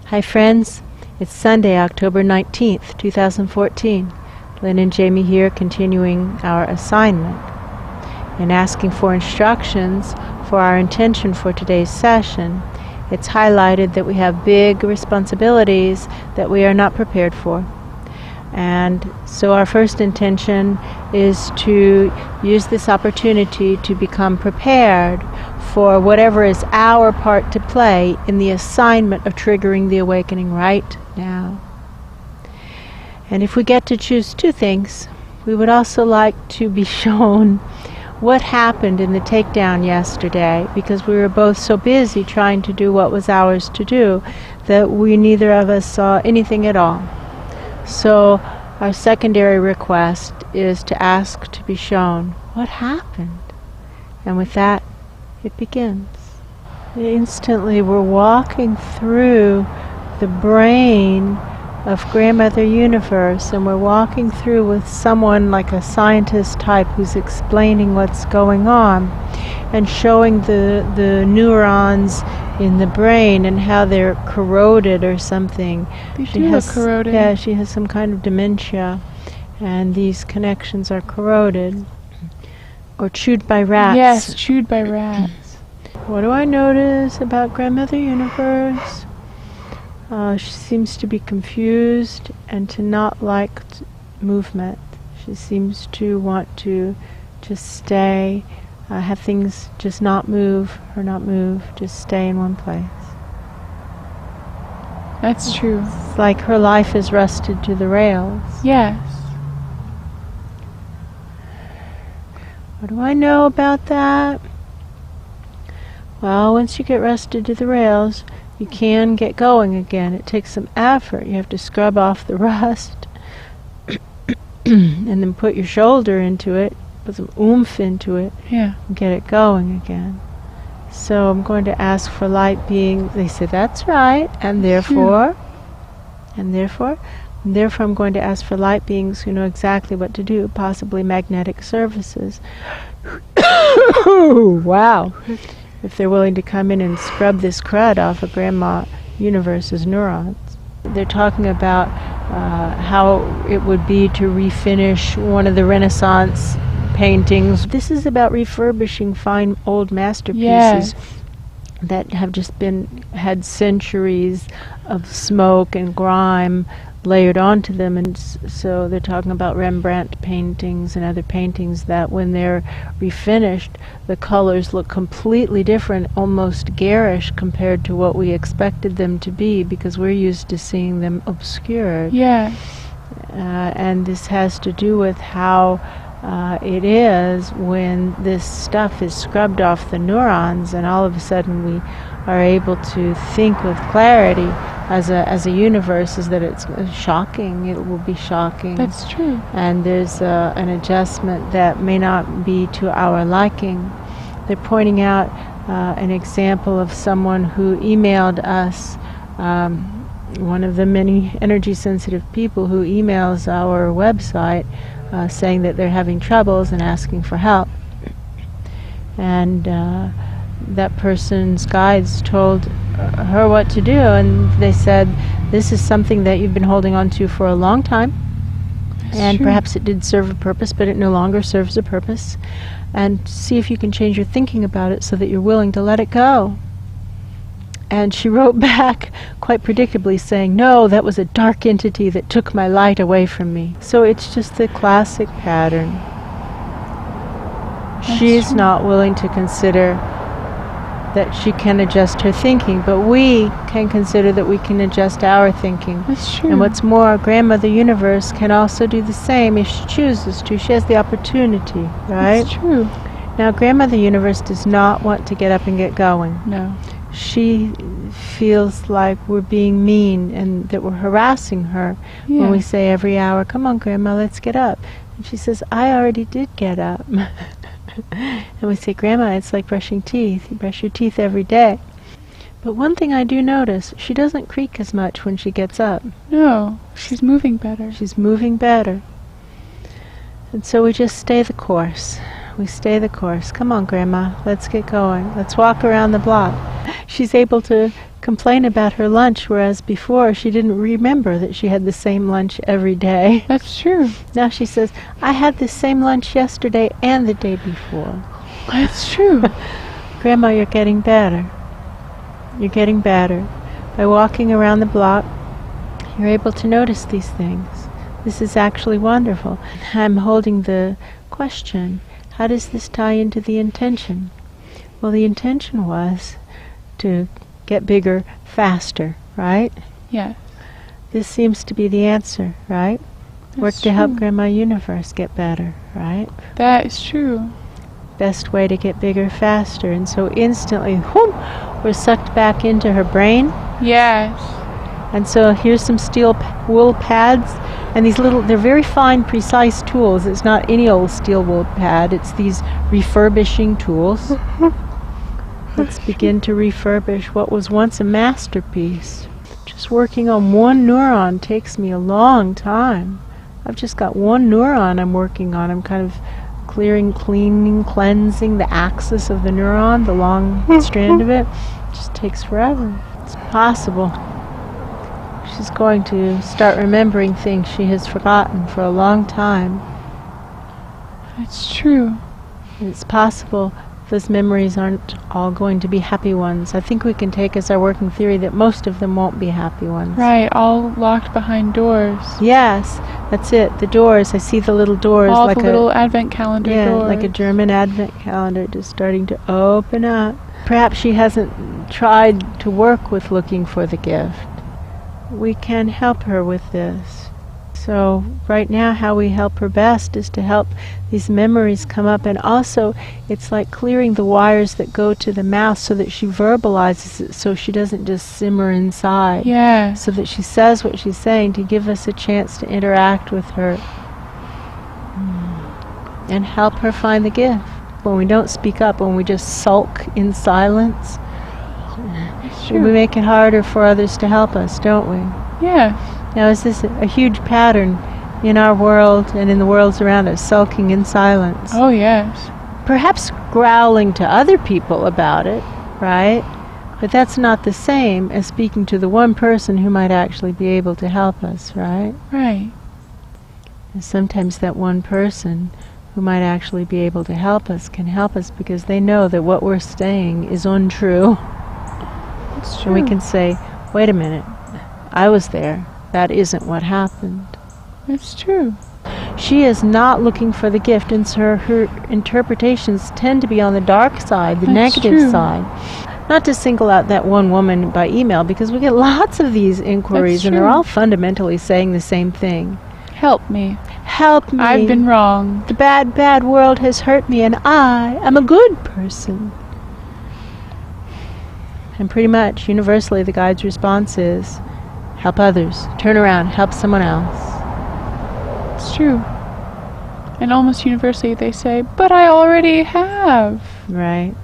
Hi friends, it's Sunday, October 19th, 2014. Lynn and Jamie here, continuing our assignment and asking for instructions for our intention for today's session. It's highlighted that we have big responsibilities that we are not prepared for. And so our first intention is to use this opportunity to become prepared for whatever is our part to play in the assignment of triggering the awakening right now. And if we get to choose two things, we would also like to be shown what happened in the takedown yesterday, because we were both so busy trying to do what was ours to do that neither of us saw anything at all. So our secondary request is to ask to be shown what happened. And with that, it begins. Instantly we're walking through the brain of Grandmother Universe, and we're walking through with someone like a scientist type who's explaining what's going on and showing the neurons in the brain and how they're corroded or something. They look corroded. Yeah, she has some kind of dementia, and these connections are corroded. Or chewed by rats. Yes, chewed by rats. What do I notice about Grandmother Universe? She seems to be confused and to not like movement. She seems to want to just stay, have things just not move, or not move, just stay in one place. That's true. It's like her life is rusted to the rails. Yes. What do I know about that? Well, once you get rusted to the rails, you can get going again. It takes some effort. You have to scrub off the rust and then put your shoulder into it, put some oomph into it, Yeah. and get it going again. So I'm going to ask for light beings. They say, that's right, and therefore, and therefore I'm going to ask for light beings who know exactly what to do, possibly magnetic services. Wow. If they're willing to come in and scrub this crud off of Grandma Universe's neurons. They're talking about how it would be to refinish one of the Renaissance paintings. This is about refurbishing fine old masterpieces that have just had centuries of smoke and grime layered onto them, and so they're talking about Rembrandt paintings and other paintings that when they're refinished, the colors look completely different, almost garish compared to what we expected them to be, because we're used to seeing them obscured. Yeah. And this has to do with how it is when this stuff is scrubbed off the neurons, and all of a sudden we are able to think with clarity as a universe, is that it's shocking. It will be shocking. That's true. And there's an adjustment that may not be to our liking. They're pointing out an example of someone who emailed us, one of the many energy-sensitive people who emails our website, saying that they're having troubles and asking for help. And that person's guides told her what to do, and they said, this is something that you've been holding on to for a long time. That's and true. Perhaps it did serve a purpose, but it no longer serves a purpose. And see if you can change your thinking about it so that you're willing to let it go. And she wrote back quite predictably saying, no, that was a dark entity that took my light away from me. So it's just the classic pattern. She's not willing to consider that she can adjust her thinking, but we can consider that we can adjust our thinking. That's true. And what's more, Grandmother Universe can also do the same if she chooses to. She has the opportunity, right? That's true. Now, Grandmother Universe does not want to get up and get going. No. She feels like we're being mean and that we're harassing her when we say every hour, come on, Grandma, let's get up. And she says, I already did get up. And we say, Grandma, it's like brushing teeth. You brush your teeth every day. But one thing I do notice, she doesn't creak as much when she gets up. No, she's moving better. She's moving better. And so we just stay the course. We stay the course. Come on, Grandma, let's get going. Let's walk around the block. She's able to complain about her lunch, whereas before she didn't remember that she had the same lunch every day. That's true. Now she says, I had the same lunch yesterday and the day before. That's true. Grandma, you're getting better. You're getting better. By walking around the block, you're able to notice these things. This is actually wonderful. I'm holding the question, how does this tie into the intention? Well, the intention was to get bigger faster, right? Yeah. This seems to be the answer, right? Work to help Grandma Universe get better, right? That is true. Best way to get bigger faster. And so instantly, whoom, we're sucked back into her brain. Yes. And so here's some steel wool pads. And these little, they're very fine, precise tools. It's not any old steel wool pad. It's these refurbishing tools. Let's begin to refurbish what was once a masterpiece. Just working on one neuron takes me a long time. I've just got one neuron I'm working on. I'm kind of clearing, cleaning, cleansing the axis of the neuron, the long strand of it. It just takes forever. It's possible. She's going to start remembering things she has forgotten for a long time. That's true. It's possible those memories aren't all going to be happy ones. I think we can take as our working theory that most of them won't be happy ones. Right, all locked behind doors. Yes, that's it. The doors. I see the little doors. All like the little advent calendar doors. like a German advent calendar just starting to open up. Perhaps she hasn't tried to work with looking for the gift. We can help her with this. So right now how we help her best is to help these memories come up, and also it's like clearing the wires that go to the mouth so that she verbalizes it, so she doesn't just simmer inside. Yeah. So that she says what she's saying, to give us a chance to interact with her and help her find the gift. When we don't speak up, when we just sulk in silence, we make it harder for others to help us, don't we? Yeah. Now, is this a huge pattern in our world and in the worlds around us, sulking in silence? Oh, yes. Perhaps growling to other people about it, right? But that's not the same as speaking to the one person who might actually be able to help us, right? Right. And sometimes that one person who might actually be able to help us can help us because they know that what we're saying is untrue. That's true. And we can say, wait a minute, I was there. That isn't what happened. That's true. She is not looking for the gift, and so her interpretations tend to be on the dark side, the That's negative true. side. Not to single out that one woman by email, because we get lots of these inquiries, That's and they're true. all fundamentally saying the same thing. Help me. Help me. I've been wrong. The bad, bad world has hurt me, and I am a good person. And pretty much, universally, the guide's response is, help others. Turn around. Help someone else. It's true. And almost universally they say, but I already have. Right.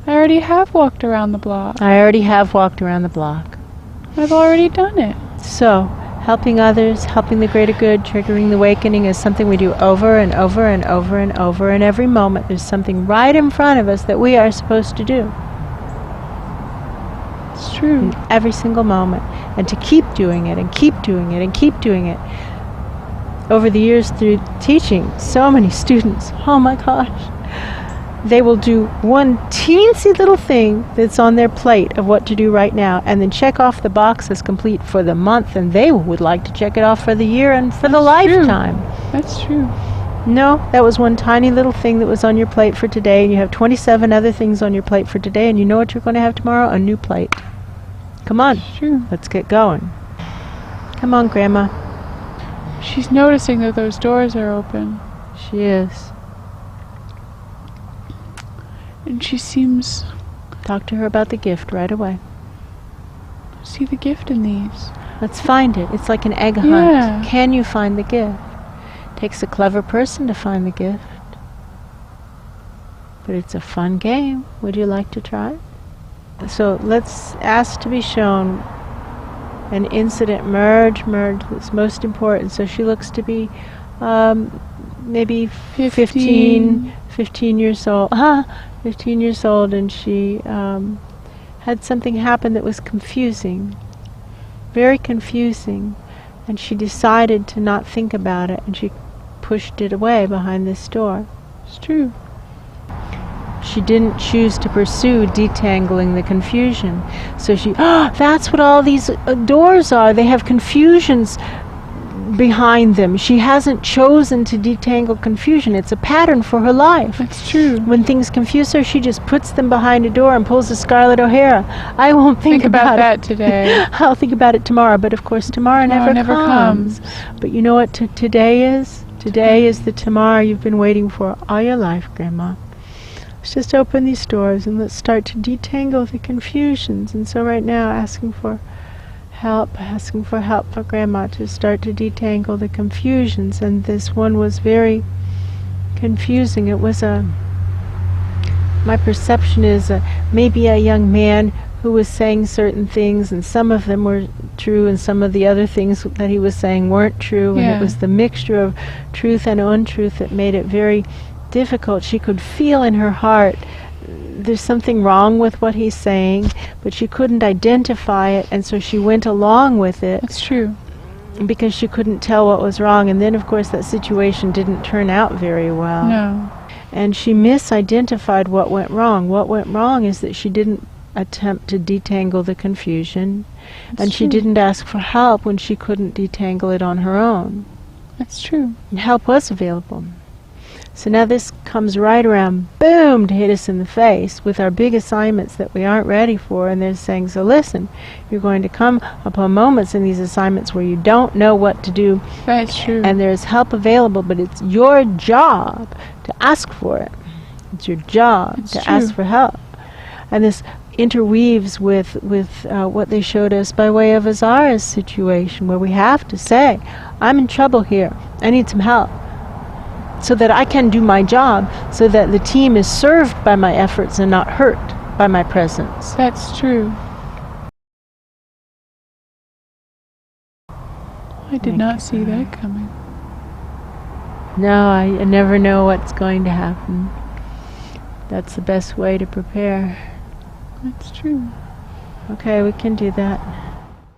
I already have walked around the block. I already have walked around the block. I've already done it. So, helping others, helping the greater good, triggering the awakening is something we do over and over and over and over. And every moment there's something right in front of us that we are supposed to do. It's true. In every single moment. And to keep doing it and keep doing it and keep doing it. Over the years through teaching, so many students, oh my gosh, they will do one teensy little thing that's on their plate of what to do right now, and then check off the box as complete for the month, and they would like to check it off for the year and for the lifetime. That's true. No, that was one tiny little thing that was on your plate for today, and you have 27 other things on your plate for today, and you know what you're going to have tomorrow? A new plate. Come on, It's true. let's get going. Come on, Grandma. She's noticing that those doors are open. She is. And she seems Talk to her about the gift right away. to see the gift in these. Let's find it. It's like an egg hunt. Yeah. Can you find the gift? Takes a clever person to find the gift. But it's a fun game. Would you like to try it? So let's ask to be shown an incident, merge, that's most important. So she looks to be maybe 15 years old. 15 years old, and she had something happen that was confusing, very confusing, and she decided to not think about it, and she pushed it away behind this door. It's true. She didn't choose to pursue detangling the confusion. So that's what all these doors are. They have confusions behind them. She hasn't chosen to detangle confusion. It's a pattern for her life. That's true. When things confuse her, she just puts them behind a door and pulls a Scarlett O'Hara. I won't think about that today. I'll think about it tomorrow. But of course, tomorrow never comes. But you know what today is? Today is the tomorrow you've been waiting for all your life, Grandma. Let's just open these doors and let's start to detangle the confusions. And so right now, asking for help for Grandma to start to detangle the confusions. And this one was very confusing. It was my perception is maybe a young man who was saying certain things, and some of them were true and some of the other things that he was saying weren't true. Yeah. And it was the mixture of truth and untruth that made it very difficult. She could feel in her heart there's something wrong with what he's saying, but she couldn't identify it, and so she went along with it. That's true. Because she couldn't tell what was wrong. And then of course that situation didn't turn out very well. No. And she misidentified what went wrong. What went wrong is that she didn't attempt to detangle the confusion. That's and true. She didn't ask for help when she couldn't detangle it on her own. That's true. And help was available. So now this comes right around, boom, to hit us in the face with our big assignments that we aren't ready for. And they're saying, so listen, you're going to come upon moments in these assignments where you don't know what to do. That's true. And there's help available, but it's your job to ask for it. It's your job to ask for help. And this interweaves with what they showed us by way of Azara's situation, where we have to say, I'm in trouble here. I need some help, so that I can do my job, so that the team is served by my efforts and not hurt by my presence. That's true. I did not see that coming. No, I never know what's going to happen. That's the best way to prepare. That's true. Okay, we can do that.